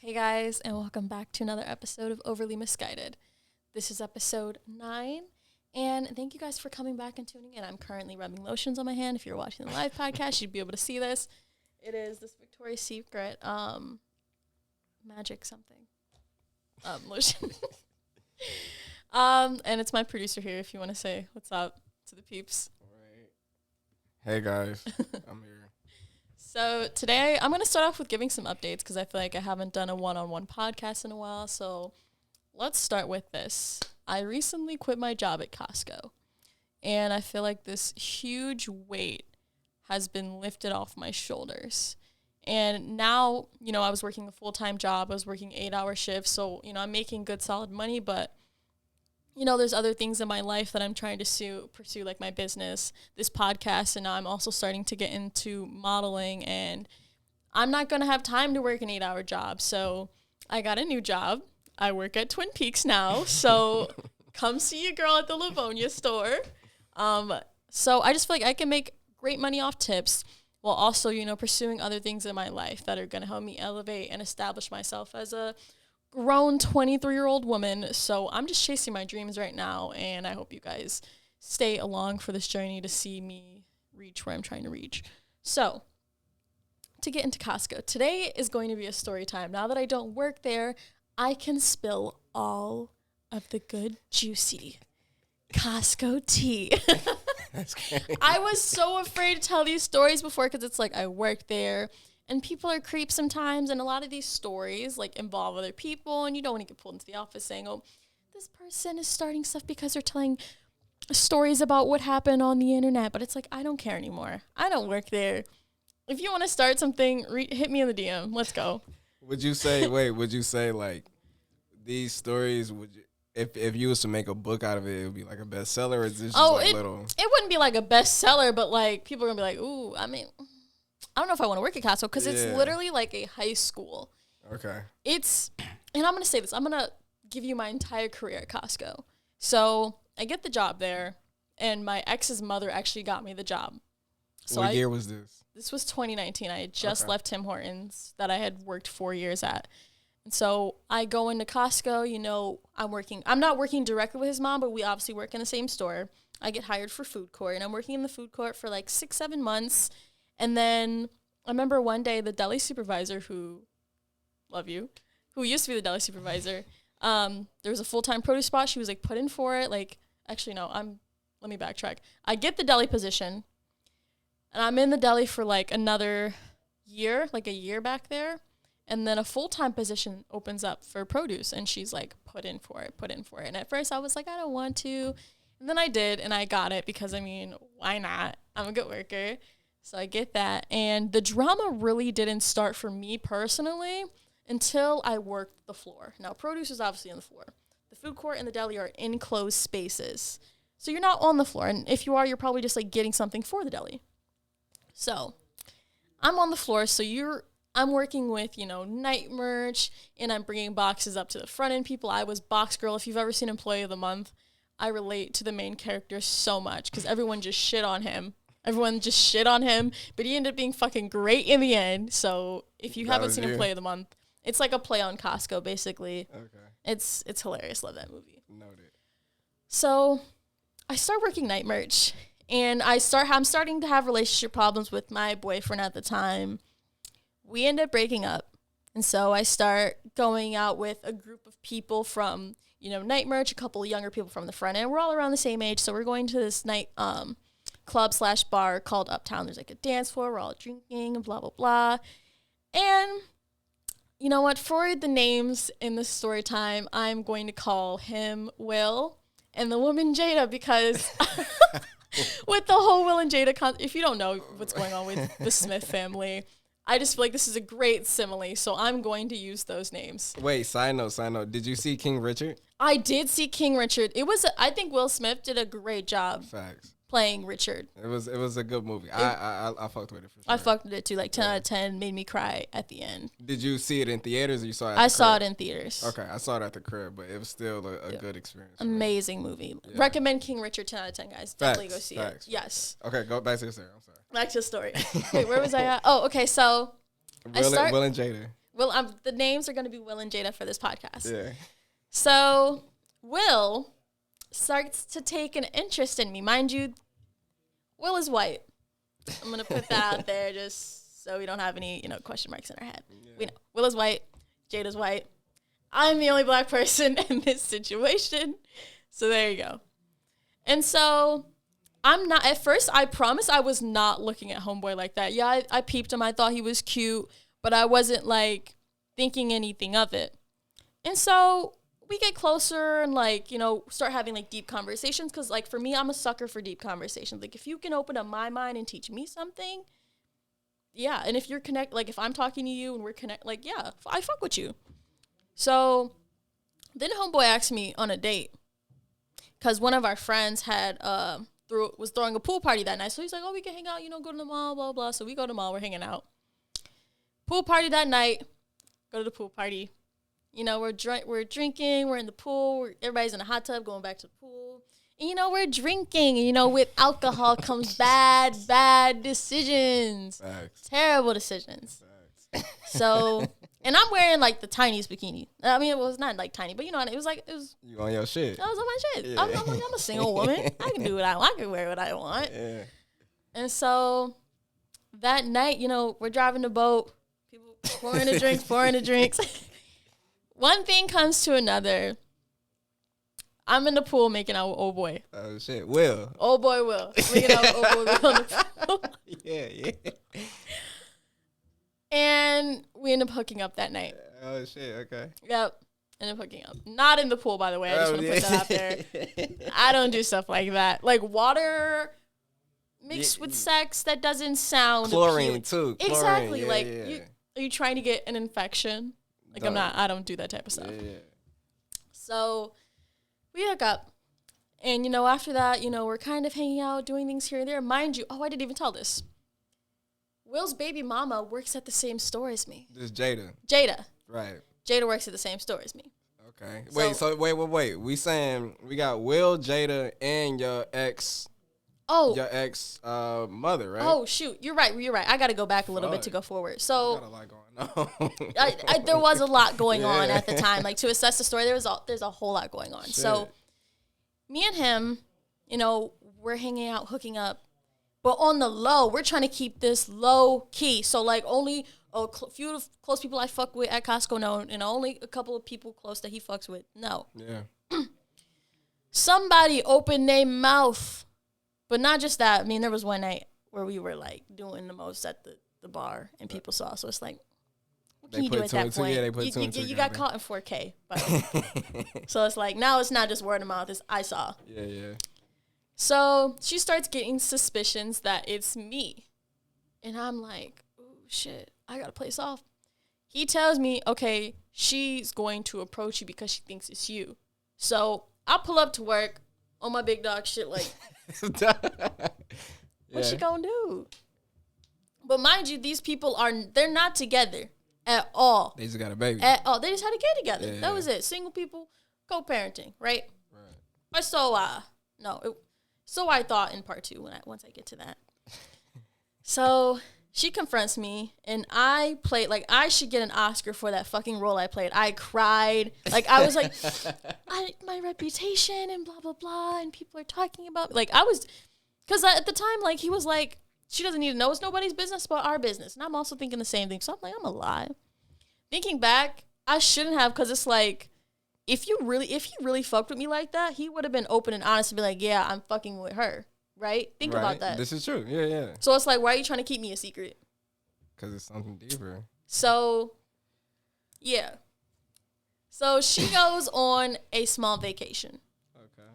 Hey guys, and welcome back to another episode of Overly Misguided. This is episode 9, and thank you guys for coming back and tuning in. I'm currently rubbing lotions on my hand. If you're watching the live podcast, you'd be able to see this. It is this Victoria's Secret magic something lotion. And it's my producer here if you want to say what's up to the peeps. All right. Hey guys, I'm here. So today I'm going to start off with giving some updates because I feel like I haven't done a one-on-one podcast in a while. So let's start with this. I recently quit my job at Costco, and I feel like this huge weight has been lifted off my shoulders. And now, I was working a full-time job. I was working 8-hour shifts. So, I'm making good, solid money, but there's other things in my life that I'm trying to pursue, like my business, this podcast, and now I'm also starting to get into modeling, and I'm not going to have time to work an 8-hour job. So I got a new job. I work at Twin Peaks now, so come see your girl at the Livonia store. So I just feel like I can make great money off tips while also, pursuing other things in my life that are going to help me elevate and establish myself as a grown 23-year-old woman. So I'm just chasing my dreams right now, and I hope you guys stay along for this journey to see me reach where I'm trying to reach. So to get into Costco, today is going to be a story time. Now that I don't work there, I can spill all of the good, juicy Costco tea. That's crazy. I was so afraid to tell these stories before because it's like I worked there. And people are creeps sometimes, and a lot of these stories, involve other people, and you don't want to get pulled into the office saying, oh, this person is starting stuff because they're telling stories about what happened on the internet. But it's like, I don't care anymore. I don't work there. If you want to start something, hit me in the DM. Let's go. Would you say, these stories, if you was to make a book out of it, it would be like a bestseller, or is this just little? It wouldn't be like a bestseller, but people are going to be like, ooh, I don't know if I want to work at Costco because it's literally like a high school. Okay. And I'm going to say this. I'm going to give you my entire career at Costco. So I get the job there, and my ex's mother actually got me the job. So what year was this? This was 2019. I had just left Tim Hortons that I had worked 4 years at. And so I go into Costco, I'm not working directly with his mom, but we obviously work in the same store. I get hired for food court, and I'm working in the food court for 6-7 months. And then I remember one day the deli supervisor who used to be the deli supervisor, there was a full-time produce spot. She was put in for it. Let me backtrack. I get the deli position, and I'm in the deli for another year, a year back there. And then a full-time position opens up for produce, and she's put in for it. And at first I was I don't want to. And then I did, and I got it because, why not? I'm a good worker. So I get that. And the drama really didn't start for me personally until I worked the floor. Now, produce is obviously on the floor. The food court and the deli are enclosed spaces. So you're not on the floor. And if you are, you're probably just getting something for the deli. So I'm on the floor. So I'm working with, night merch, and I'm bringing boxes up to the front end people. I was Box Girl. If you've ever seen Employee of the Month, I relate to the main character so much because everyone just shit on him. But he ended up being fucking great in the end. So if you haven't seen Employee of the Month, it's like a play on Costco, basically. Okay. It's hilarious. Love that movie. Noted. So I start working night merch, and I'm starting to have relationship problems with my boyfriend at the time. We end up breaking up, and so I start going out with a group of people from, night merch, a couple of younger people from the front end. We're all around the same age, so we're going to this night club/bar called Uptown. There's a dance floor. We're all drinking, blah, blah, blah. And you know what? For the names in this story time, I'm going to call him Will and the woman Jada because with the whole Will and Jada, if you don't know what's going on with the Smith family, I just feel like this is a great simile, so I'm going to use those names. Wait, side note. Did you see King Richard? I did see King Richard. I think Will Smith did a great job. Facts. Playing Richard. It was a good movie. I fucked with it for sure. I fucked with it too. 10 out of 10, made me cry at the end. Did you see it in theaters or you saw it at I the saw crib? it in theaters. Okay, I saw it at the crib, but it was still a good experience. Amazing movie. Yeah. Recommend King Richard 10 out of 10, guys. Definitely go see it. Yes. Okay, go back to the story. I'm sorry. Back to the story. Wait, where was I at? Oh, okay, so Will and Jada. Will, the names are going to be Will and Jada for this podcast. Yeah. So Will starts to take an interest in me. Mind you, Will is white. I'm going to put that out there just so we don't have any, question marks in our head. Yeah. We know Will is white. Jada's white. I'm the only black person in this situation. So there you go. And so at first, I promise I was not looking at homeboy like that. Yeah, I peeped him. I thought he was cute, but I wasn't like thinking anything of it. And so we get closer and start having like deep conversations. Cause like for me, I'm a sucker for deep conversations. Like if you can open up my mind and teach me something, yeah. And if you're if I'm talking to you and we're yeah, I fuck with you. So then homeboy asked me on a date because one of our friends was throwing a pool party that night. So he's like, oh, we can hang out, go to the mall, blah, blah. So we go to the mall, we're hanging out. Pool party that night, go to the pool party. We're drinking, we're in the pool, everybody's in a hot tub going back to the pool. And, we're drinking. And, with alcohol comes bad decisions. Facts. Terrible decisions. Facts. So... And I'm wearing, like, the tiniest bikini. I mean, it was not, like, tiny, but, it was... You on your shit. I was on my shit. Yeah. I'm a single woman. I can do what I want. I can wear what I want. Yeah. And so, that night, we're driving the boat. People pouring the drinks. One thing comes to another. I'm in the pool making out with old boy. Oh, shit. Will. Old boy Will. Making out with old boy Will on the pool. Yeah. And we end up hooking up that night. Oh, shit, okay. Yep, end up hooking up. Not in the pool, by the way. I just want to put that out there. I don't do stuff like that. Like water mixed with sex, that doesn't sound chlorine, too. Chlorine. Exactly. Are you trying to get an infection? Like, I don't do that type of stuff. Yeah. So we hook up. And, after that, we're kind of hanging out, doing things here and there. Mind you, I didn't even tell this. Will's baby mama works at the same store as me. This Jada. Jada. Right. Jada works at the same store as me. Okay. Wait. We saying we got Will, Jada, and your ex. Oh. Your ex mother, right? Oh, shoot. You're right. I got to go back a little bit to go forward. So. Got a lot going on. There was a lot going on at the time. Like, to assess the story, there's a whole lot going on. Shit. So, me and him, we're hanging out, hooking up. But on the low, we're trying to keep this low key. So, like, only a few close people I fuck with at Costco know, and only a couple of people close that he fucks with know. Yeah. Somebody opened their mouth. But not just that. I mean, there was one night where we were, like, doing the most at the bar, and people saw. So, it's like, what can you do at that point? Yeah, they put you got caught in 4K. So, it's like, now it's not just word of mouth. It's I saw. Yeah. So she starts getting suspicions that it's me. And I'm like, oh, shit, I got to play soft. He tells me, okay, she's going to approach you because she thinks it's you. So I pull up to work on my big dog shit like, what's she going to do? But mind you, these people they're not together at all. They just got a baby. At all. They just had a kid together. Yeah, that was it. Single people, co-parenting, right? Or so So I thought in part 2 once I get to that. So she confronts me, and I played like I should get an Oscar for that fucking role I played. I cried. Like, I was like, my reputation and blah, blah, blah, and people are talking about me. Like, I was, because at the time, like, he was like, she doesn't need to know. It's nobody's business but our business. And I'm also thinking the same thing. So I'm like, I'm a lie. Thinking back, I shouldn't have, because it's like, if he really fucked with me like that, he would have been open and honest and be like, yeah, I'm fucking with her, right? Think about that. This is true. Yeah. So it's like, why are you trying to keep me a secret? Because it's something deeper. So, yeah. So she goes on a small vacation. Okay.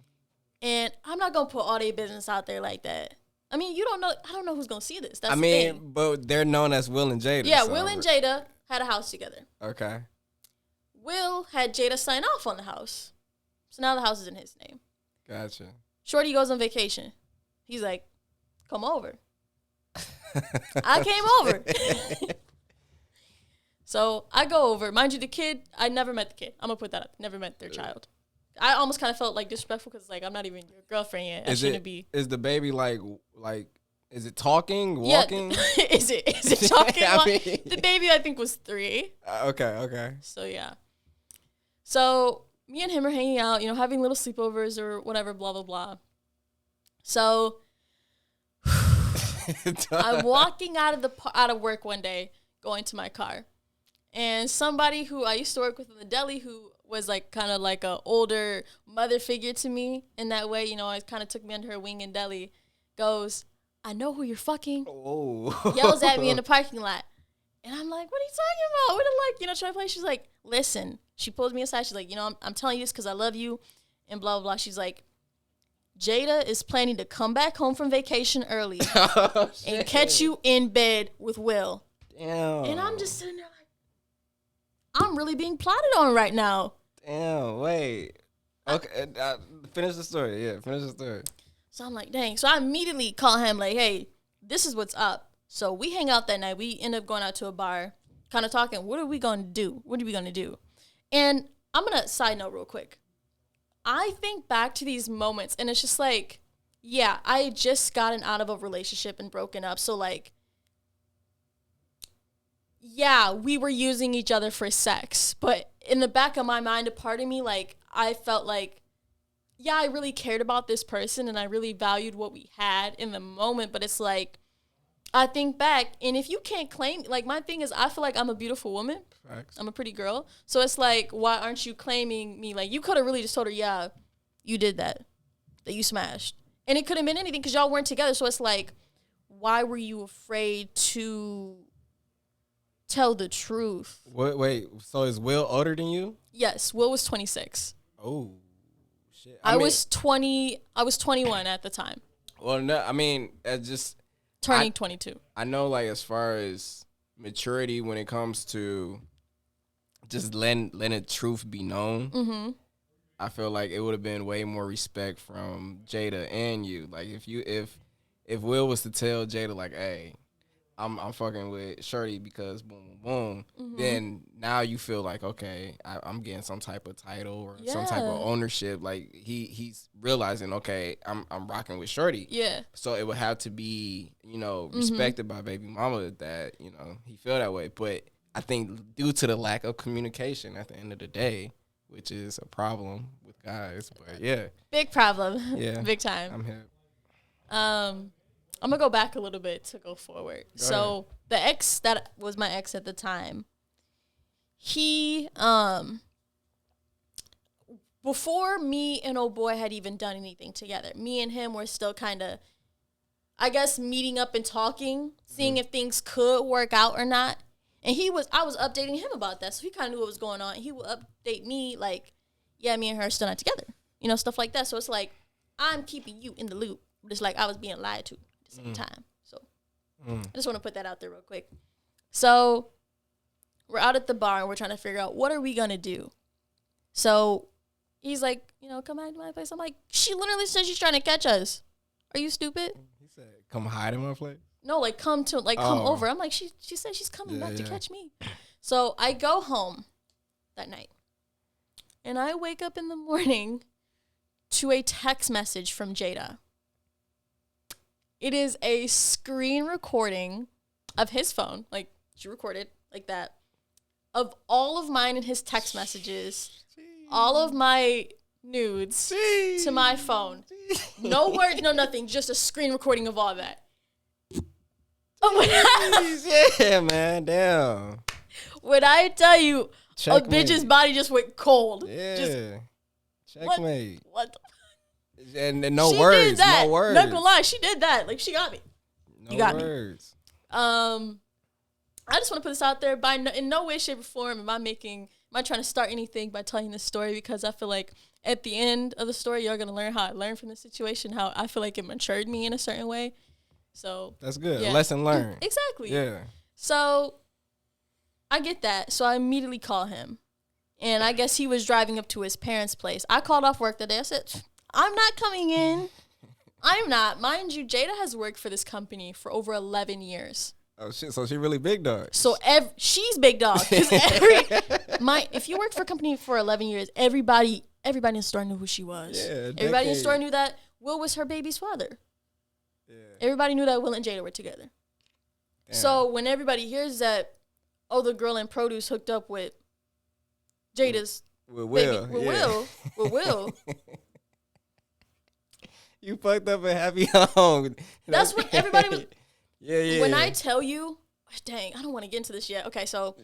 And I'm not going to put all their business out there like that. I mean, you don't know. I don't know who's going to see this. That's the thing. But they're known as Will and Jada. Yeah, so. Will and Jada had a house together. Okay. Will had Jada sign off on the house. So now the house is in his name. Gotcha. Shorty goes on vacation. He's like, come over. I came over. So I go over. Mind you, the kid, I never met the kid. I'm going to put that up. Never met their child. I almost kind of felt like disrespectful because, like, I'm not even your girlfriend yet. I shouldn't be. Is the baby, like, Is it talking, walking? Yeah. Is it talking? The baby, I think, was 3. Okay. So, yeah. So, me and him are hanging out, having little sleepovers or whatever, blah, blah, blah. So, I'm walking out of work one day, going to my car. And somebody who I used to work with in the deli who was like kind of like a older mother figure to me in that way, it kind of took me under her wing in deli, goes, I know who you're fucking. Oh. Yells at me in the parking lot. And I'm like, what are you talking about? What trying to play? She's like, listen. She pulls me aside. She's like, I'm telling you this because I love you and blah, blah, blah. She's like, Jada is planning to come back home from vacation early and catch you in bed with Will. Damn. And I'm just sitting there like, I'm really being plotted on right now. Damn, wait. Okay, finish the story. Yeah, finish the story. So I'm like, dang. So I immediately call him like, hey, this is what's up. So we hang out that night. We end up going out to a bar, kind of talking, what are we going to do? What are we going to do? And I'm going to side note real quick. I think back to these moments, and it's just like, yeah, I had just gotten out of a relationship and broken up. So, like, yeah, we were using each other for sex. But in the back of my mind, a part of me, like, I felt like, yeah, I really cared about this person and I really valued what we had in the moment. But it's like, I think back, and if you can't claim, like, my thing is, I feel like I'm a beautiful woman. Facts. I'm a pretty girl. So it's like, why aren't you claiming me? Like, you could have really just told her, yeah, you did that you smashed. And it could have been anything because y'all weren't together. So it's like, why were you afraid to tell the truth? Wait, so is Will older than you? Yes, Will was 26. Oh, shit. I was 21 at the time. Well, no, I mean, it's just... Turning 22. I know, like, as far as maturity when it comes to just letting the truth be known, I feel like it would have been way more respect from Jada and you. Like, if Will was to tell Jada, like, hey, I'm fucking with Shorty because boom, boom, boom, then now you feel like, okay, I'm getting some type of title or some type of ownership. Like, he's realizing, okay, I'm rocking with Shorty. Yeah. So it would have to be, respected by baby mama that, he feel that way. But I think due to the lack of communication at the end of the day, which is a problem with guys, but yeah. Big problem. Yeah. Big time. I'm here. I'm going to go back a little bit to go forward. So the ex that was my ex at the time, he, before me and old boy had even done anything together, me and him were still kind of, I guess, meeting up and talking, seeing if things could work out or not. And I was updating him about that. So he kind of knew what was going on. He would update me like, yeah, me and her are still not together, stuff like that. So it's like, I'm keeping you in the loop. But it's like I was being lied to at the same time. So I just want to put that out there real quick. So we're out at the bar and we're trying to figure out what are we going to do. So he's like, come back to my place. I'm like, she literally said she's trying to catch us. Are you stupid? He said, come hide in my place? No, like come over. I'm like, she said she's coming back to catch me. So I go home that night. And I wake up in the morning to a text message from Jada. It is a screen recording of his phone, like she recorded like that, of all of mine and his text messages, all of my nudes to my phone. No words, no nothing, just a screen recording of all that. Yeah, man, damn. When I tell you, Checkmate. A bitch's body just went cold. Yeah. Checkmate. What the And no she words. Did that. No words. Not gonna lie, she did that. Like, she got me. No you got words. me. I just want to put this out there. In no way, shape, or form am I trying to start anything by telling this story, because I feel like at the end of the story, you're gonna learn how I learned from the situation, how I feel like it matured me in a certain way. So that's good. Yeah. Lesson learned. Exactly. Yeah. So I get that. So I immediately call him. And I guess he was driving up to his parents' place. I called off work that day. I said, I'm not coming in. I'm not. Mind you, Jada has worked for this company for over 11 years. Oh, shit. So she really big dog. So she's big dog. If you worked for a company for 11 years, everybody in the store knew who she was. Yeah, everybody in the store knew that Will was her baby's father. Yeah. Everybody knew that Will and Jada were together. Damn. So when everybody hears that, oh, the girl in produce hooked up with Jada's with Will. With Will. You fucked up a happy home. That's what everybody was. Yeah. When I tell you, dang, I don't want to get into this yet. Okay, so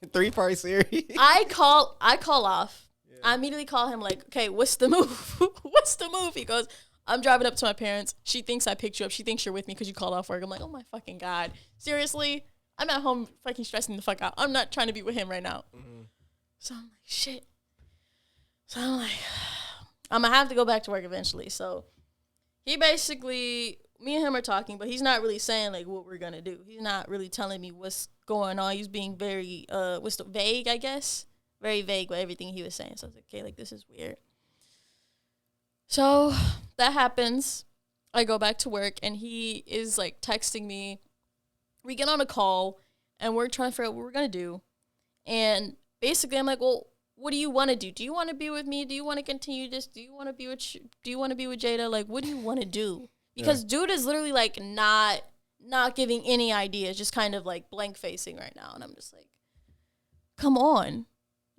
3-part series. I call off. Yeah. I immediately call him like, okay, what's the move? What's the move? He goes, I'm driving up to my parents. She thinks I picked you up. She thinks you're with me because you called off work. I'm like, oh my fucking God. Seriously? I'm at home fucking stressing the fuck out. I'm not trying to be with him right now. Mm-hmm. So I'm like, shit. So I'm like, I'm going to have to go back to work eventually. So he basically, me and him are talking, but he's not really saying like what we're going to do. He's not really telling me what's going on. He's being very, vague, I guess. Very vague with everything he was saying. So I was like, okay, like this is weird. So that happens. I go back to work and he is like texting me. We get on a call and we're trying to figure out what we're going to do. And basically I'm like, well, what do you want to do? Do you want to be with me? Do you want to continue this? Do you want to be with Jada? Like, what do you want to do? Because dude is literally like not giving any ideas, just kind of like blank facing right now. And I'm just like, come on.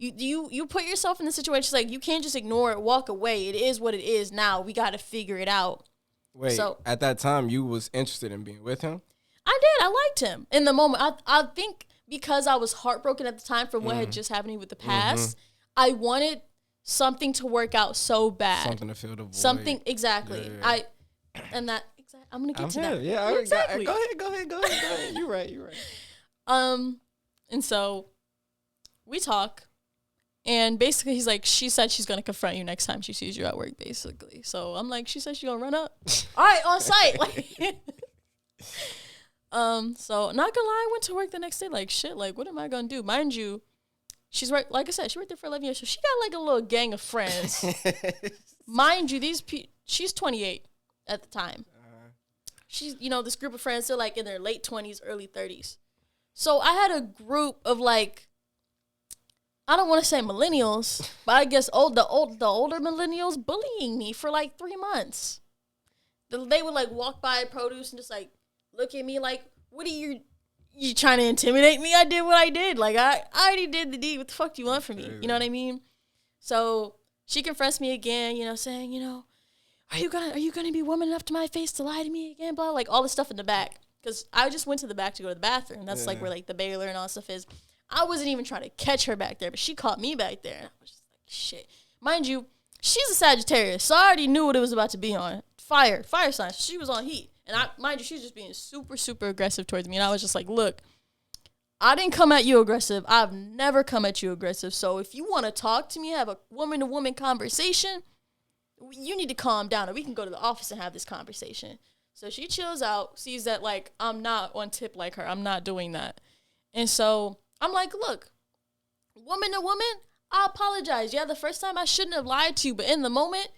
You put yourself in the situation, like you can't just ignore it, walk away. It is what it is now. We got to figure it out. Wait, so, at that time, you was interested in being with him? I did. I liked him in the moment. I think because I was heartbroken at the time from what had just happened with the past, I wanted something to work out so bad. Something to fill the void. Something, exactly. Yeah. I'm going to get to that. Yeah, exactly. Go ahead. You're right. And so we talk. And basically, he's like, she said she's going to confront you next time she sees you at work, basically. So I'm like, she said she's going to run up. All right, on site. So not going to lie, I went to work the next day like, shit, like, what am I going to do? Mind you, she's right. Like I said, she worked there for 11 years. So she got like a little gang of friends. Mind you, she's 28 at the time. She's, this group of friends, they're like in their late 20s, early 30s. So I had a group of like, I don't want to say millennials, but I guess the older millennials bullying me for like 3 months. They would like walk by produce and just like look at me like, what are you trying to intimidate me? I did what I did. Like I already did the deed. What the fuck do you want from me? You know what I mean? So she confronts me again, saying, are you gonna be woman enough to my face to lie to me again? Blah, like all this stuff in the back. Because I just went to the back to go to the bathroom. That's like where like the baler and all that stuff is. I wasn't even trying to catch her back there, but she caught me back there. And I was just like, shit. Mind you, she's a Sagittarius, so I already knew what it was about to be on. Fire sign. So she was on heat. And mind you, she was just being super, super aggressive towards me. And I was just like, look, I didn't come at you aggressive. I've never come at you aggressive. So if you want to talk to me, have a woman-to-woman conversation, you need to calm down, or we can go to the office and have this conversation. So she chills out, sees that, like, I'm not on tip like her. I'm not doing that. And so I'm like, look, woman to woman, I apologize. Yeah, the first time I shouldn't have lied to you, but in the moment,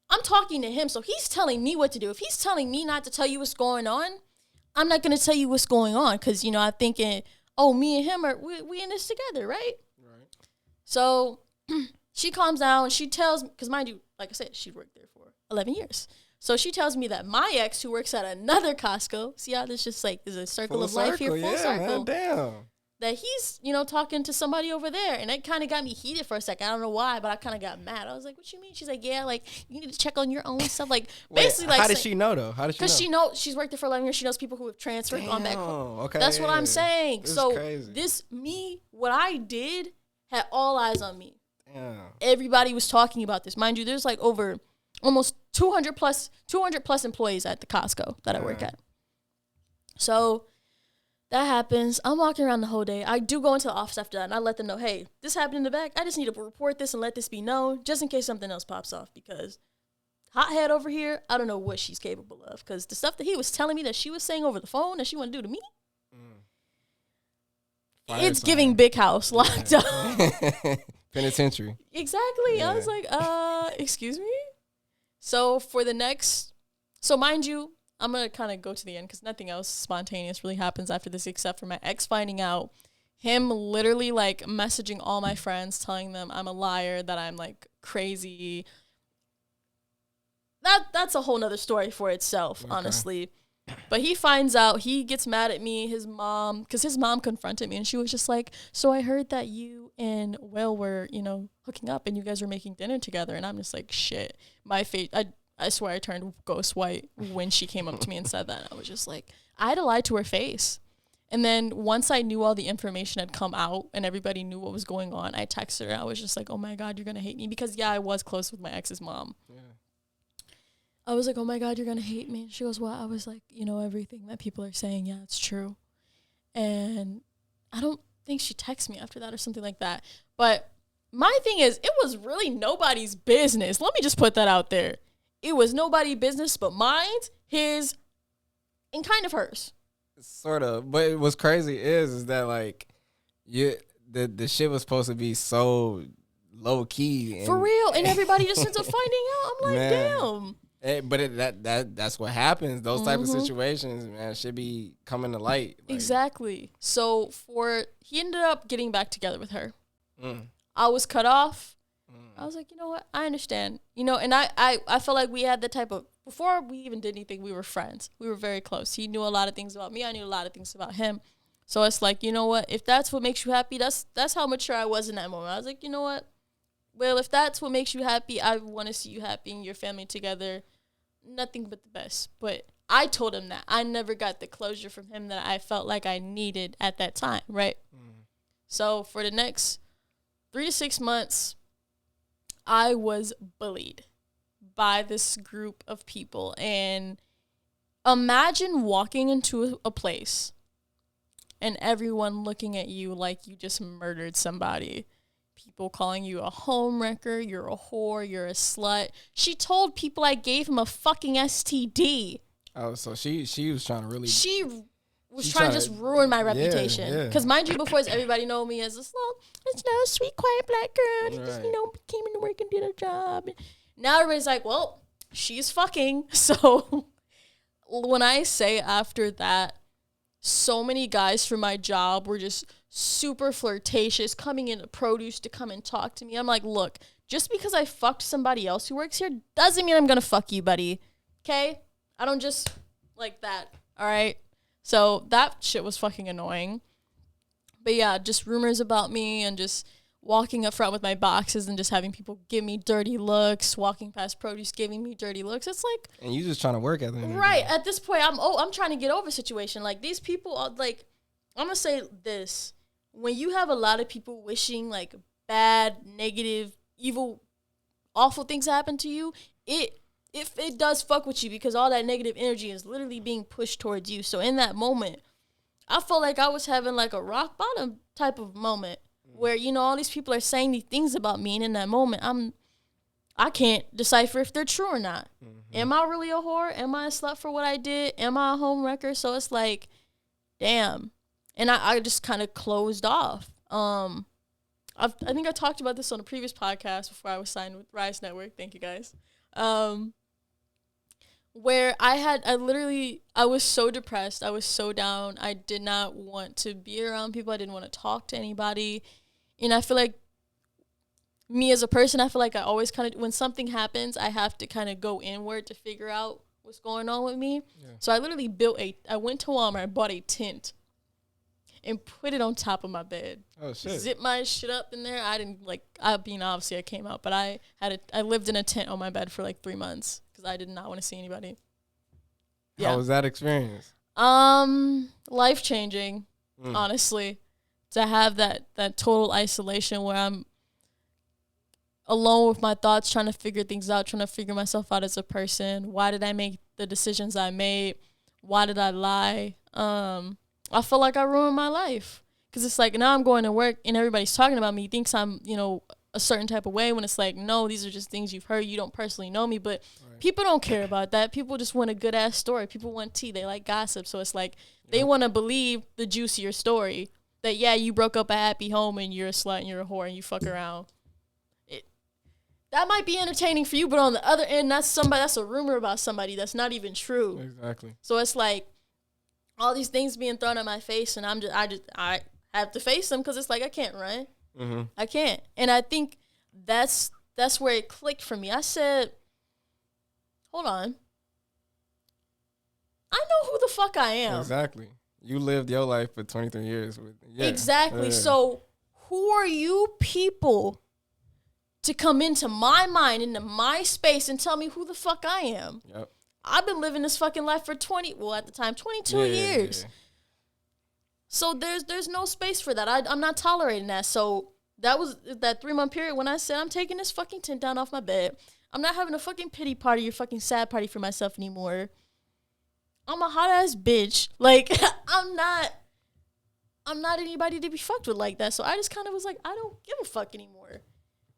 I'm talking to him, so he's telling me what to do. If he's telling me not to tell you what's going on, I'm not going to tell you what's going on because, I'm thinking, oh, me and him, we in this together, right? Right. So she calms down and she tells me, because mind you, like I said, she worked there for 11 years. So she tells me that my ex, who works at another Costco, see how this just like is a circle of life here, full circle. Man, damn. That he's, talking to somebody over there. And it kind of got me heated for a second. I don't know why, but I kind of got mad. I was like, what you mean? She's like, yeah, like, you need to check on your own stuff. Like, basically, like. How did she know, though? Because she knows she's worked there for 11 years. She knows people who have transferred on back home. Okay. That's what I'm saying. This so, what I did had all eyes on me. Damn. Everybody was talking about this. Mind you, there's like over almost 200 plus employees at the Costco that I work at. So that happens. I'm walking around the whole day. I do go into the office after that, and I let them know, hey, this happened in the back. I just need to report this and let this be known just in case something else pops off because hothead over here, I don't know what she's capable of because the stuff that he was telling me that she was saying over the phone that she want to do to me, it's giving big house locked up. Penitentiary. Exactly. Yeah. I was like, excuse me? So mind you, I'm going to kind of go to the end because nothing else spontaneous really happens after this except for my ex finding out, him literally like messaging all my friends, telling them I'm a liar, that I'm like crazy. that's a whole nother story for itself, honestly. But he finds out, he gets mad at me, his mom, because his mom confronted me, and she was just like, so I heard that you and Will were, hooking up, and you guys were making dinner together. And I'm just like, shit. My face, I swear I turned ghost white when she came up to me and said that. I was just like, I had to lie to her face. And then once I knew all the information had come out and everybody knew what was going on, I texted her. I was just like, oh my God, you're going to hate me. Because, yeah, I was close with my ex's mom. Yeah. I was like, oh my God, you're going to hate me. And she goes, what? I was like, everything that people are saying, yeah, it's true. And I don't think she texted me after that or something like that. But my thing is, it was really nobody's business. Let me just put that out there. It was nobody's business but mine, his, and kind of hers. Sort of. But what's crazy is that, like, the shit was supposed to be so low key. For real. And everybody just ends up finding out. I'm like, damn. That's what happens. Those type of situations, man, should be coming to light. Like. Exactly. So he ended up getting back together with her. I was cut off. I was like, you know what? I understand. And I felt like we had the type of, before we even did anything, we were friends. We were very close. He knew a lot of things about me. I knew a lot of things about him. So it's like, you know what? If that's what makes you happy, that's how mature I was in that moment. I was like, you know what? Well, if that's what makes you happy, I want to see you happy and your family together. Nothing but the best. But I told him that. I never got the closure from him that I felt like I needed at that time, right? So for the next 3 to 6 months, I was bullied by this group of people. And imagine walking into a place and everyone looking at you like you just murdered somebody. People calling you a homewrecker, you're a whore, you're a slut. She told people I gave him a fucking STD. Oh, so she was trying to really... She was trying to just ruin my reputation. Because mind you, before everybody know me as this little sweet, quiet black girl. She just, came into work and did her job. Now everybody's like, well, she's fucking. So when I say after that, so many guys from my job were just super flirtatious, coming into produce to come and talk to me. I'm like, look, just because I fucked somebody else who works here doesn't mean I'm going to fuck you, buddy. Okay? I don't just like that. All right? So that shit was fucking annoying. But yeah, just rumors about me and just walking up front with my boxes and just having people give me dirty looks, walking past produce giving me dirty looks. It's like... And you just trying to work at them. Right. At this point, I'm trying to get over the situation. Like, these people are like... I'm going to say this. When you have a lot of people wishing, like, bad, negative, evil, awful things happen to you, it does fuck with you because all that negative energy is literally being pushed towards you. So in that moment, I felt like I was having like a rock bottom type of moment where, all these people are saying these things about me. And in that moment, I can't decipher if they're true or not. Am I really a whore? Am I a slut for what I did? Am I a homewrecker? So it's like, damn. And I just kind of closed off. I think I talked about this on a previous podcast before I was signed with Rise Network. Thank you guys. Where I was so depressed. I was so down. I did not want to be around people. I didn't want to talk to anybody. And I feel like me as a person, I feel like I always kind of, when something happens, I have to kind of go inward to figure out what's going on with me. Yeah. So I literally I went to Walmart, I bought a tent and put it on top of my bed. Oh, shit. Zip my shit up in there. Obviously I came out, but I lived in a tent on my bed for like 3 months because I did not want to see anybody. Yeah. How was that experience? Life-changing, honestly. To have that total isolation where I'm alone with my thoughts, trying to figure things out, trying to figure myself out as a person. Why did I make the decisions I made? Why did I lie? I feel like I ruined my life. Because it's like, now I'm going to work and everybody's talking about me, thinks I'm, a certain type of way, when it's like, no, these are just things you've heard. You don't personally know me. But people don't care about that. People just want a good-ass story. People want tea. They like gossip. So it's like they want to believe the juicier story that, yeah, you broke up a happy home and you're a slut and you're a whore and you fuck around. That might be entertaining for you, but on the other end, that's a rumor about somebody that's not even true. Exactly. So it's like all these things being thrown at my face, and I have to face them because it's like I can't run. Mm-hmm. I can't. And I think that's where it clicked for me. I said, hold on. I know who the fuck I am. Exactly. You lived your life for 23 years. Exactly. So who are you people to come into my mind, into my space, and tell me who the fuck I am? Yep. I've been living this fucking life for 22 years. So there's no space for that. I'm not tolerating that. So that was that 3-month period when I said I'm taking this fucking tent down off my bed. I'm not having a fucking pity party or fucking sad party for myself anymore. I'm a hot ass bitch. Like I'm not anybody to be fucked with like that. So I just kind of was like, I don't give a fuck anymore.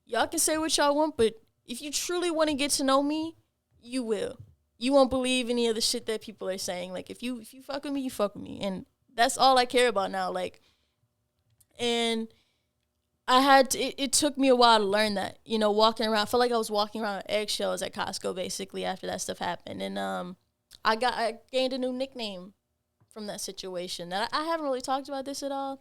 Y'all can say what y'all want, but if you truly want to get to know me, you will. You won't believe any of the shit that people are saying. Like if you fuck with me, you fuck with me. And that's all I care about now. Like, and I had to, it took me a while to learn that, you know, walking around. I felt like I was walking around on eggshells at Costco basically after that stuff happened. And I gained a new nickname from that situation. That I haven't really talked about this at all.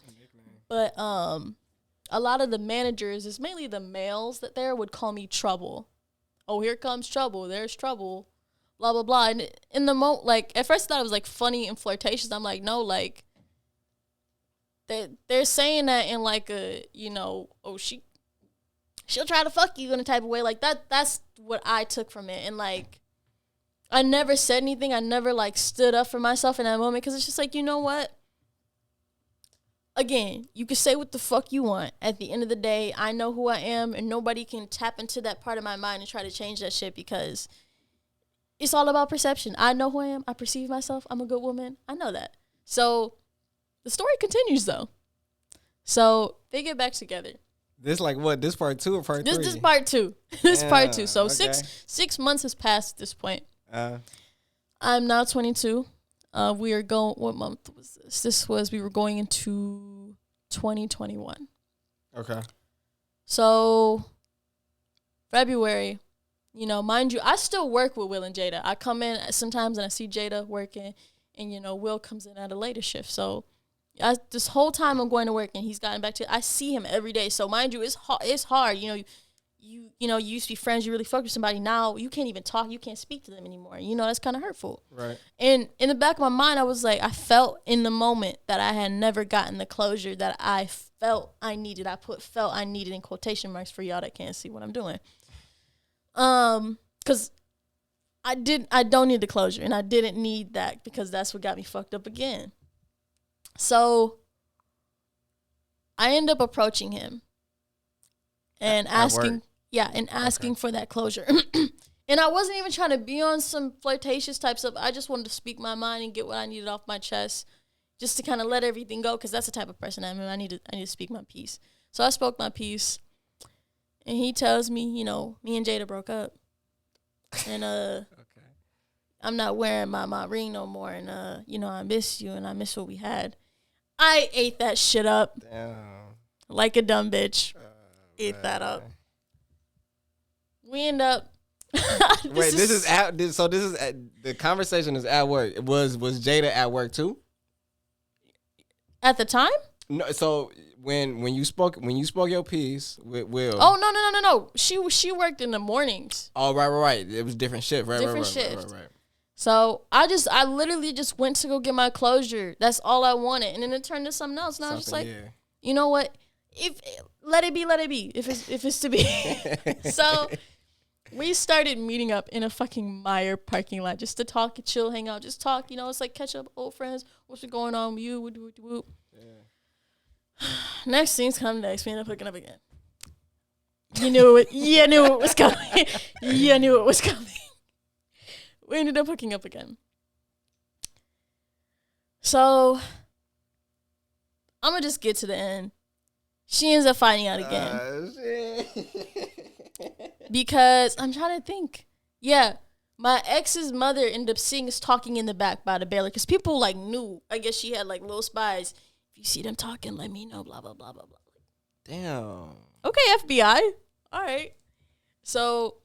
But a lot of the managers, it's mainly the males that there, would call me Trouble. Oh, here comes trouble. There's trouble. Blah, blah, blah. And in the moment, like, at first I thought it was, like, funny and flirtatious. I'm like, no, like, they're saying that in, like, a, you know, oh, she'll try to fuck you in a type of way. Like, that's what I took from it. And, like, I never said anything. I never, like, stood up for myself in that moment because it's just like, you know what? Again, you can say what the fuck you want. At the end of the day, I know who I am, and nobody can tap into that part of my mind and try to change that shit because it's all about perception. I know who I am. I perceive myself. I'm a good woman. I know that. So the story continues, though. So they get back together. This like what? This part 2 or part 3? This is part 2. This is part 2. So okay. six months has passed at this point. I'm now 22. We are going. What month was this? We were going into 2021. Okay. So February. You know, mind you, I still work with Will and Jada. I come in sometimes and I see Jada working, and, you know, Will comes in at a later shift. So this whole time I'm going to work and he's gotten back to, I see him every day. So mind you, it's hard. You know, you used to be friends. You really fuck with somebody. Now you can't even talk. You can't speak to them anymore. You know, that's kind of hurtful. Right. And in the back of my mind, I was like, I felt in the moment that I had never gotten the closure that I felt I needed. I put felt I needed in quotation marks for y'all that can't see what I'm doing. Cause I don't need the closure, and I didn't need that because that's what got me fucked up again. So I end up approaching him and asking for that closure. And I wasn't even trying to be on some flirtatious type stuff. I just wanted to speak my mind and get what I needed off my chest, just to kind of let everything go. Cause that's the type of person I am. I need to speak my piece. So I spoke my piece. And he tells me, you know, me and Jada broke up. And okay. I'm not wearing my ring no more. And, you know, I miss you and I miss what we had. I ate that shit up. Damn. Like a dumb bitch. Ate that up. We end up. The conversation is at work. Was Jada at work too? At the time? No, so when you spoke your piece with Will. Oh no. She worked in the mornings. Oh right. It was different shift, right? Different shift. Right. So I literally just went to go get my closure. That's all I wanted, and then it turned to something else. And I was just like, you know what? If let it be. If it's to be. So we started meeting up in a fucking Meijer parking lot just to talk, chill, hang out, just talk. You know, it's like catch up, old friends. What's going on with you? Whoop. Yeah. Next scenes come next. We end up hooking up again. You knew it was coming. You knew it was coming. We ended up hooking up again. So I'm gonna just get to the end. She ends up finding out again. Because I'm trying to think. Yeah, my ex's mother ended up seeing us talking in the back by the bailiff because people like knew. I guess she had like little spies. You see them talking, let me know, blah, blah, blah, blah, blah. Damn. Okay, FBI. All right. So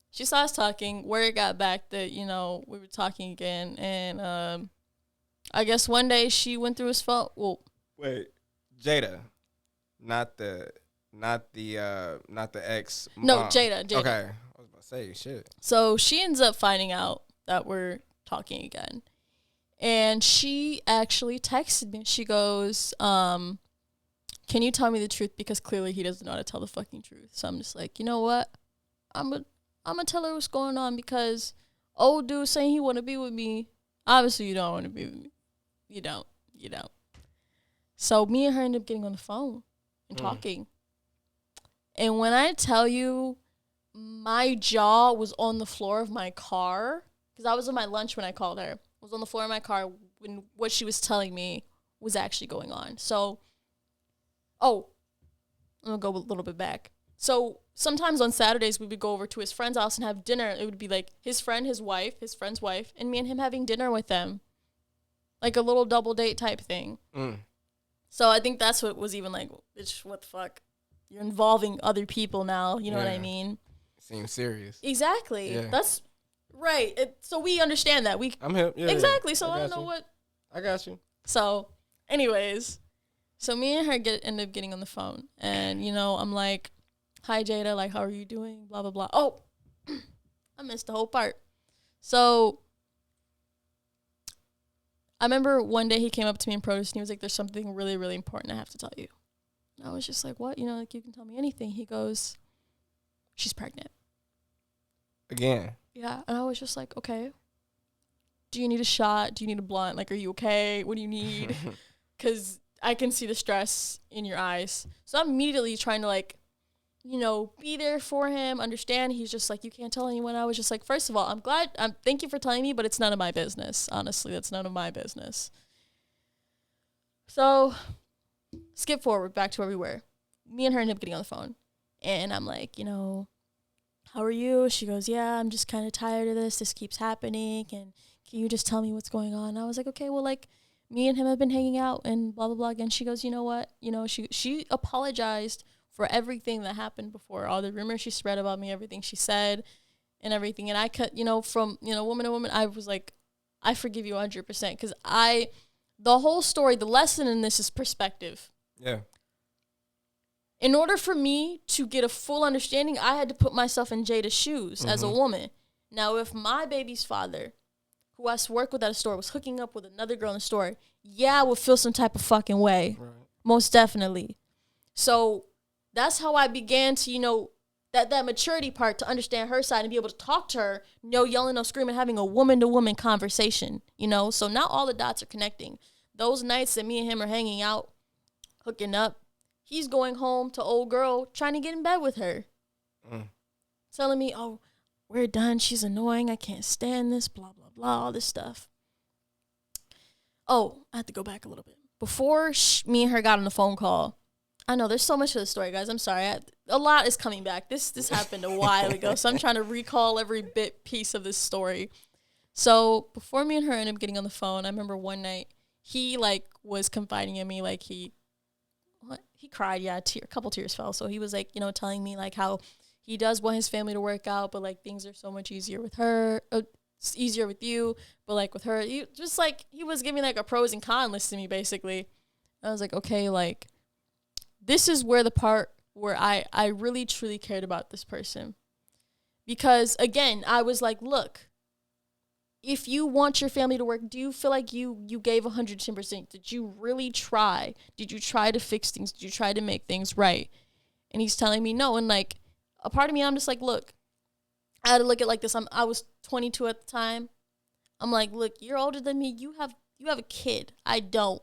she saw us talking. Word got back that, you know, we were talking again. And I guess one day she went through his phone. Well, wait, Jada, not the ex. No, Jada. Okay. I was about to say shit. So she ends up finding out that we're talking again. And she actually texted me. She goes, can you tell me the truth? Because clearly he doesn't know how to tell the fucking truth. So I'm just like, you know what? I'm gonna tell her what's going on, because old dude saying he want to be with me. Obviously, you don't want to be with me. You don't. So me and her ended up getting on the phone and talking. And when I tell you, my jaw was on the floor of my car, because I was on my lunch when I called her. I was on the floor of my car when what she was telling me was actually going on. So, I'm going to go a little bit back. So sometimes on Saturdays, we would go over to his friend's house and have dinner. It would be like his friend, his wife, his friend's wife, and me and him having dinner with them. Like a little double date type thing. So I think that's what was even like, bitch, what the fuck? You're involving other people now. You know what I mean? Seems serious. Exactly. Yeah. That's right. So we understand that. I'm hip. Yeah, exactly. Yeah. So I don't know what. I got you. So, anyways, so me and her end up getting on the phone, and I'm like, "Hi Jada, like how are you doing?" Blah blah blah. Oh, I missed the whole part. So I remember one day he came up to me in produce and he was like, "There's something really really important I have to tell you." And I was just like, "What?" Like, you can tell me anything. He goes, "She's pregnant." Again. Yeah, and I was just like, "Okay. Do you need a shot? Do you need a blunt? Like, are you okay? What do you need?" Because I can see the stress in your eyes. So I'm immediately trying to, like, be there for him, understand. He's just like, "You can't tell anyone." I was just like, first of all, thank you for telling me, but it's none of my business. Honestly, that's none of my business. So skip forward back to where we were. Me and her end up getting on the phone. And I'm like, "How are you?" She goes, "Yeah, I'm just kind of tired of this. This keeps happening. And can you just tell me what's going on?" And I was like, "Okay, well, like, me and him have been hanging out and blah, blah, blah." And she goes, "You know what?" She apologized for everything that happened before, all the rumors she spread about me, everything she said and everything. And I cut, from, woman to woman, I was like, I forgive you 100%. Because the whole story, the lesson in this is perspective. Yeah. In order for me to get a full understanding, I had to put myself in Jada's shoes as a woman. Now, if my baby's father, who I used to work with at a store, was hooking up with another girl in the store, I would feel some type of fucking way. Right. Most definitely. So that's how I began to, that maturity part, to understand her side and be able to talk to her, no yelling, no screaming, having a woman-to-woman conversation, So now all the dots are connecting. Those nights that me and him are hanging out, hooking up, he's going home to old girl, trying to get in bed with her. Telling me, "Oh, we're done. She's annoying. I can't stand this, blah, blah, blah," all this stuff. Oh, I have to go back a little bit. Before me and her got on the phone call, I know there's so much to the story, guys. I'm sorry. A lot is coming back. This happened a while ago, so I'm trying to recall every piece of this story. So before me and her ended up getting on the phone, I remember one night he, like, was confiding in me, like, he cried, a couple tears fell. So he was, like, telling me, like, how he does want his family to work out, but, like, things are so much easier with her. It's easier with you, but, like, with her, he was giving, like, a pros and cons list to me, basically. I was like, okay, like, this is where the part where I really, truly cared about this person. Because, again, I was like, look, if you want your family to work, do you feel like you gave 110%? Did you really try? Did you try to fix things? Did you try to make things right? And he's telling me no. And, like, a part of me, I'm just like, look, I had to look at it like this. I was 22 at the time. I'm like, look, you're older than me. You have a kid. I don't.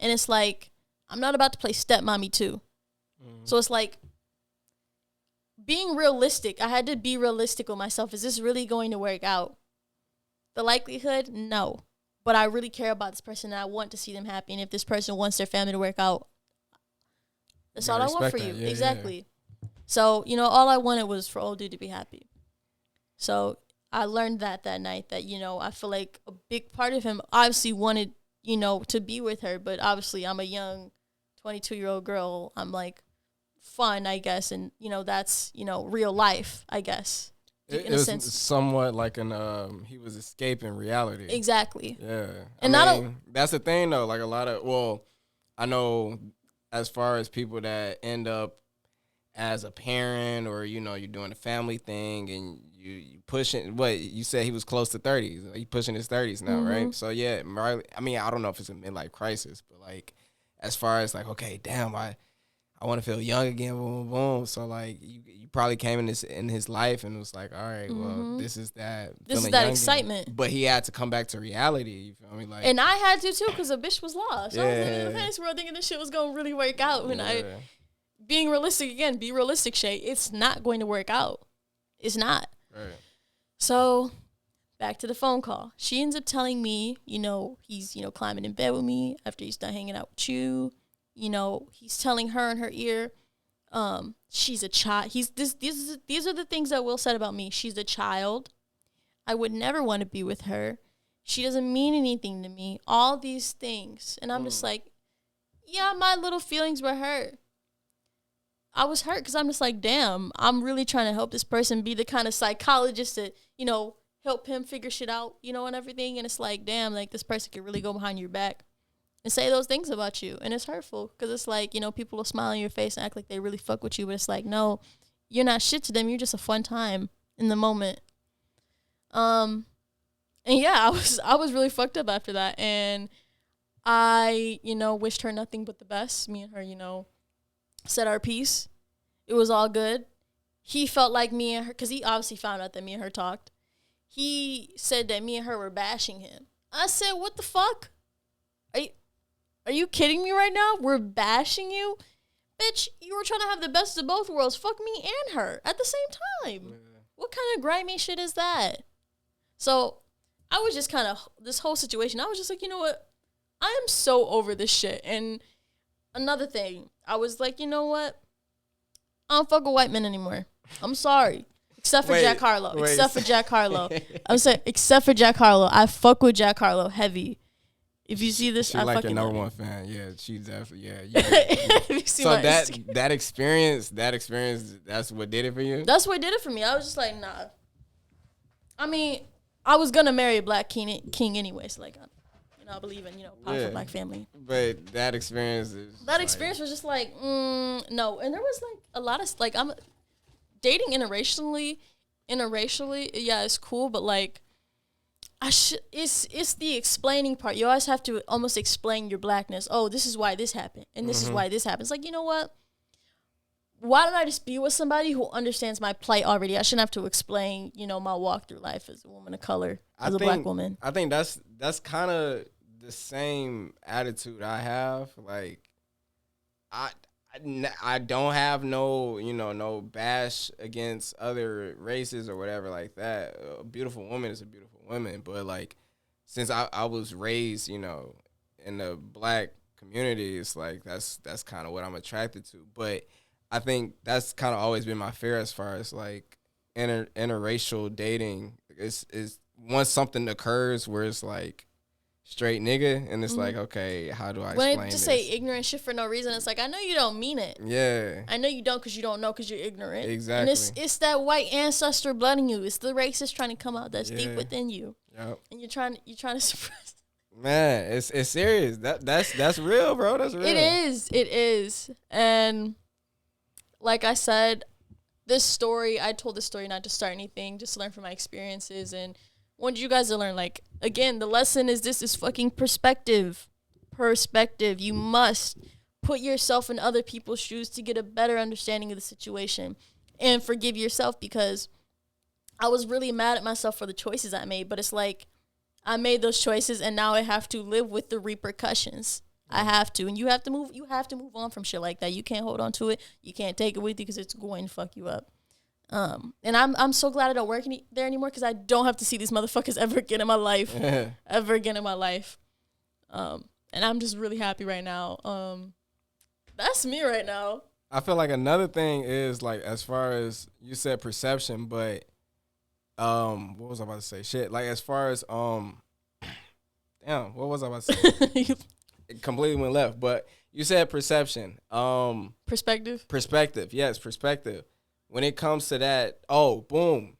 And it's like, I'm not about to play stepmommy too. So it's like, being realistic. I had to be realistic with myself. Is this really going to work out? The likelihood, no. But I really care about this person, and I want to see them happy. And if this person wants their family to work out, that's all I want for you. Yeah, exactly. Yeah. So, all I wanted was for old dude to be happy. So I learned that night that, I feel like a big part of him obviously wanted, to be with her. But obviously I'm a young 22-year-old girl. I'm, like, fun, I guess. And, that's, real life, I guess. It was somewhat like he was escaping reality. Exactly. Yeah. And that's the thing, though. Like, I know as far as people that end up as a parent, or, you're doing a family thing and you pushing what you said he was close to 30s. He pushing his 30s now, right? So yeah, I mean, I don't know if it's a midlife crisis, but like as far as like, okay, damn, I want to feel young again, boom, boom, boom. So like you probably came in his life and was like, all right, well, this is that excitement. Again. But he had to come back to reality. You feel me? Like, and I had to too, because the bitch was lost. I was living in the fantasy world thinking this shit was gonna really work out. And being realistic again, be realistic, Shay. It's not going to work out. It's not. Right. So back to the phone call. She ends up telling me, he's, climbing in bed with me after he's done hanging out with you. He's telling her in her ear, she's a child. These are the things that Will said about me. She's a child. I would never want to be with her. She doesn't mean anything to me. All these things. And I'm just like, yeah, my little feelings were hurt. I was hurt because I'm just like, damn, I'm really trying to help this person, be the kind of psychologist that, help him figure shit out, and everything. And it's like, damn, like this person could really go behind your back and say those things about you. And it's hurtful because it's like, people will smile in your face and act like they really fuck with you. But it's like, no, you're not shit to them. You're just a fun time in the moment. And yeah, I was really fucked up after that. And I, wished her nothing but the best. Me and her, said our piece. It was all good. He felt like me and her, because he obviously found out that me and her talked. He said that me and her were bashing him. I said, what the fuck? Are you kidding me right now? We're bashing you? Bitch, you were trying to have the best of both worlds. Fuck me and her at the same time. Yeah. What kind of grimy shit is that? So I was just kind of, this whole situation, I was just like, you know what? I am so over this shit. And another thing, I was like, you know what? I don't fuck with white men anymore. I'm sorry. Except for Jack Harlow. Except for Jack Harlow. I'm saying, except for Jack Harlow. I fuck with Jack Harlow heavy. If you see this, she I like fucking your number one fan. Yeah, she definitely. Yeah. So that experience, that's what did it for you. That's what did it for me. I was just like, nah. I mean, I was gonna marry a black king anyway. So like, I believe in powerful black family. But that experience was just like, no. And there was like a lot of like, I'm dating interracially. Yeah, it's cool, but like. It's the explaining part. You always have to almost explain your blackness. Oh, this is why this happened, and this is why this happens. Like, you know what? Why don't I just be with somebody who understands my plight already? I shouldn't have to explain, my walk through life as a woman of color, as a black woman. I think that's kind of the same attitude I have. Like, I don't have no bash against other races or whatever like that. A beautiful woman is a beautiful woman, but like since I was raised, in the black community, it's like that's kind of what I'm attracted to. But I think that's kind of always been my fear as far as like interracial dating. Is once something occurs where it's like straight nigga, and it's like, okay, how do I explain when I just this? say ignorant shit for no reason, it's like, I know you don't mean it. Yeah. I know you don't because you don't know because you're ignorant. Exactly. And it's that white ancestor blood in you. It's the racist trying to come out that's deep within you. Yep. And you're trying to suppress. Man, it's serious. That's real, bro. That's real. It is. And like I said, I told this story not to start anything, just to learn from my experiences and want you guys to learn, like, again, the lesson is this is fucking perspective. You must put yourself in other people's shoes to get a better understanding of the situation and forgive yourself, because I was really mad at myself for the choices I made, but it's like I made those choices and now I have to live with the repercussions. I have to, and you have to move on from shit like that. You can't hold on to it. You can't take it with you because it's going to fuck you up. And I'm so glad I don't work there anymore because I don't have to see these motherfuckers ever again in my life. And I'm just really happy right now. That's me right now. I feel like another thing is like, as far as you said perception, but what was I about to say? Shit. Like, as far as damn, what was I about to say? It completely went left. But you said perception. Perspective. Yes, perspective. When it comes to that, boom.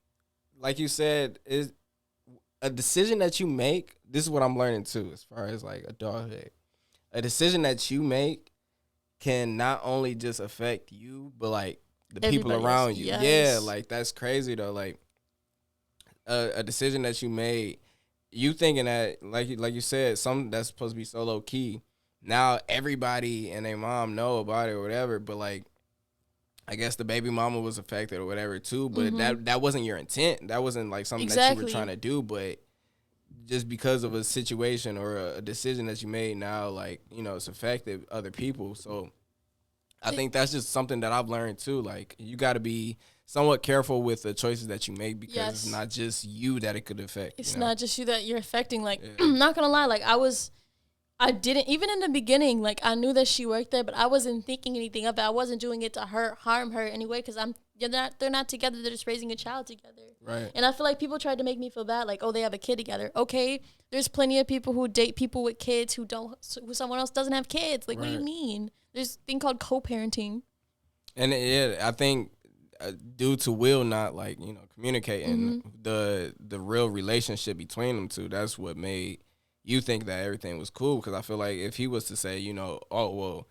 Like you said, is a decision that you make. This is what I'm learning too, as far as like adulthood. A decision that you make can not only just affect you, but like the people around you. Yes. Yeah, like that's crazy though. Like a decision that you made, you thinking that like you said, something that's supposed to be so low key. Now everybody and their mom know about it or whatever, but like I guess the baby mama was affected or whatever too, but that wasn't your intent. That wasn't like something that you were trying to do, but just because of a situation or a decision that you made now, like, you know, it's affected other people. So I think that's just something that I've learned too. Like, you got to be somewhat careful with the choices that you make because it's not just you that it could affect. It's not just you that you're affecting. Like, I'm not going to lie. Like, I didn't, even in the beginning, like, I knew that she worked there, but I wasn't thinking anything of it. I wasn't doing it to harm her anyway, because they're not together. They're just raising a child together. Right. And I feel like people tried to make me feel bad, like, oh, they have a kid together. Okay, there's plenty of people who date people with kids who someone else doesn't have kids. Like, what do you mean? There's a thing called co-parenting. And I think due to Will not, like, you know, communicating the real relationship between them two, that's what made you think that everything was cool. Because I feel like if he was to say, you know, oh, well,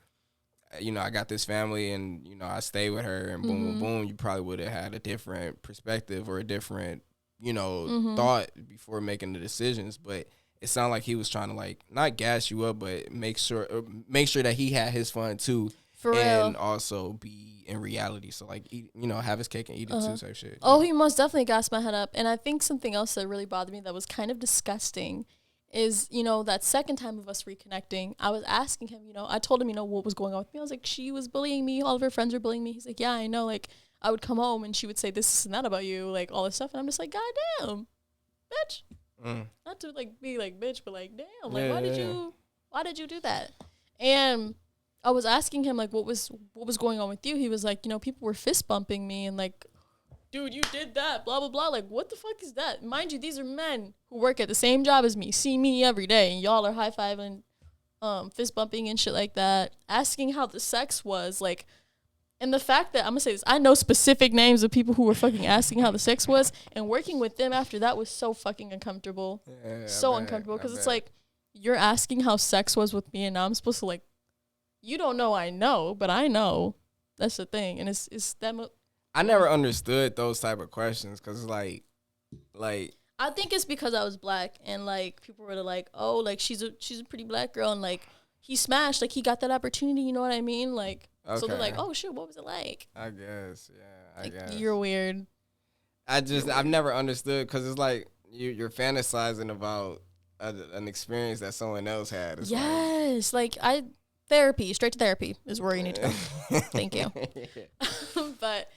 you know, I got this family and, you know, I stay with her and boom, boom, boom, you probably would have had a different perspective or a different, you know, thought before making the decisions. But it sounded like he was trying to, like, not gas you up, but make sure that he had his fun too. And also be in reality. So, like, eat, you know, have his cake and eat it too type shit. Oh, he most definitely gassed my head up. And I think something else that really bothered me that was kind of disgusting is, you know, that second time of us reconnecting, I was asking him, you know, I told him, you know, what was going on with me. I was like, she was bullying me. All of her friends were bullying me. He's like, yeah, I know. Like, I would come home and she would say this and that about you, like, all this stuff. And I'm just like, God damn, bitch. Not to, like, be like, bitch, but, like, damn. Like, why did you do that? And I was asking him, like, what was going on with you? He was like, you know, people were fist bumping me and, like, dude, you did that, blah, blah, blah. Like, what the fuck is that? Mind you, these are men who work at the same job as me, see me every day, and y'all are high-fiving, fist bumping and shit like that, asking how the sex was, like, and the fact that, I'm gonna say this, I know specific names of people who were fucking asking how the sex was, and working with them after that was so fucking uncomfortable. So uncomfortable, because it's like, you're asking how sex was with me, and now I'm supposed to, like, you don't know I know, but I know. That's the thing, and it's that I never understood those type of questions because, like, I think it's because I was black and, like, people were like, oh, like, she's a pretty black girl and, like, he smashed, like, he got that opportunity, you know what I mean? Like, so they're like, oh, shit, what was it like? I guess, yeah, I guess. You're weird. I've never understood because it's like you're fantasizing about an experience that someone else had. It's like therapy, straight to therapy is where you need to go. Thank you. But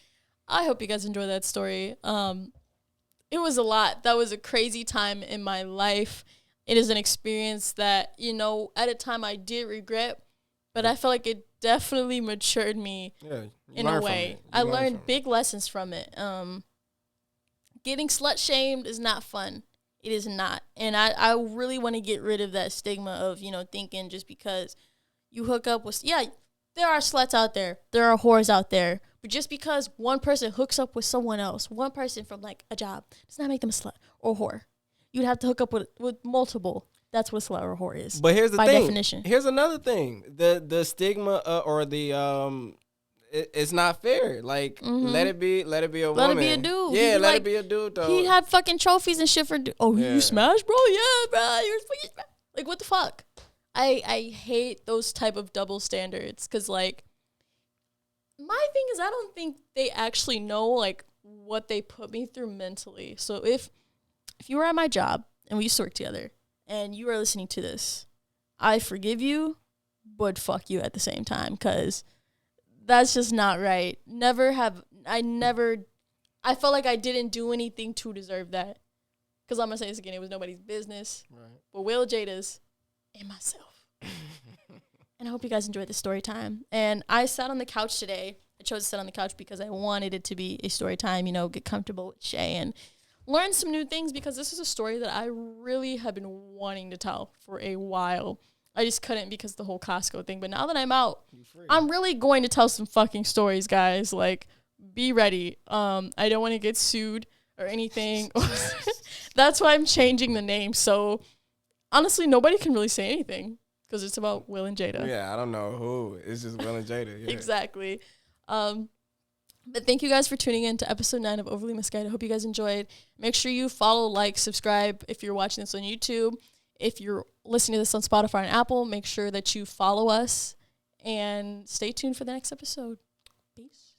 I hope you guys enjoy that story. It was a lot. That was a crazy time in my life. It is an experience that, you know, at a time I did regret, but I felt like it definitely matured me in a way. I learned big lessons from it. Getting slut shamed is not fun. It is not. And I really want to get rid of that stigma of, you know, thinking just because you hook up with, there are sluts out there. There are whores out there. But just because one person hooks up with someone else, one person from, like, a job, does not make them a slut or a whore. You'd have to hook up with multiple. That's what a slut or a whore is. But here's the thing. By definition. Here's another thing. The stigma or the it's not fair. Like, let it be a woman. Let it be a dude. Yeah, let it be a dude though. He had fucking trophies and shit for you smashed, bro? Yeah, bro. You're fucking smashed. Like, what the fuck? I hate those type of double standards because, like, my thing is I don't think they actually know, like, what they put me through mentally. So if you were at my job and we used to work together and you are listening to this, I forgive you, but fuck you at the same time because that's just not right. I felt like I didn't do anything to deserve that. Because I'm going to say this again, it was nobody's business. Right. But Will, Jada's, and myself. And I hope you guys enjoyed the story time. And I sat on the couch today. I chose to sit on the couch because I wanted it to be a story time, you know, get comfortable with Shay and learn some new things because this is a story that I really have been wanting to tell for a while. I just couldn't because of the whole Costco thing. But now that I'm out, I'm really going to tell some fucking stories, guys. Like, be ready. I don't want to get sued or anything. That's why I'm changing the name. So, honestly, nobody can really say anything. Because it's about Will and Jada. Yeah, I don't know who. It's just Will and Jada. Yeah. Exactly. But thank you guys for tuning in to episode 9 of Overly Misguided. I hope you guys enjoyed. Make sure you follow, like, subscribe if you're watching this on YouTube. If you're listening to this on Spotify and Apple, make sure that you follow us and stay tuned for the next episode. Peace.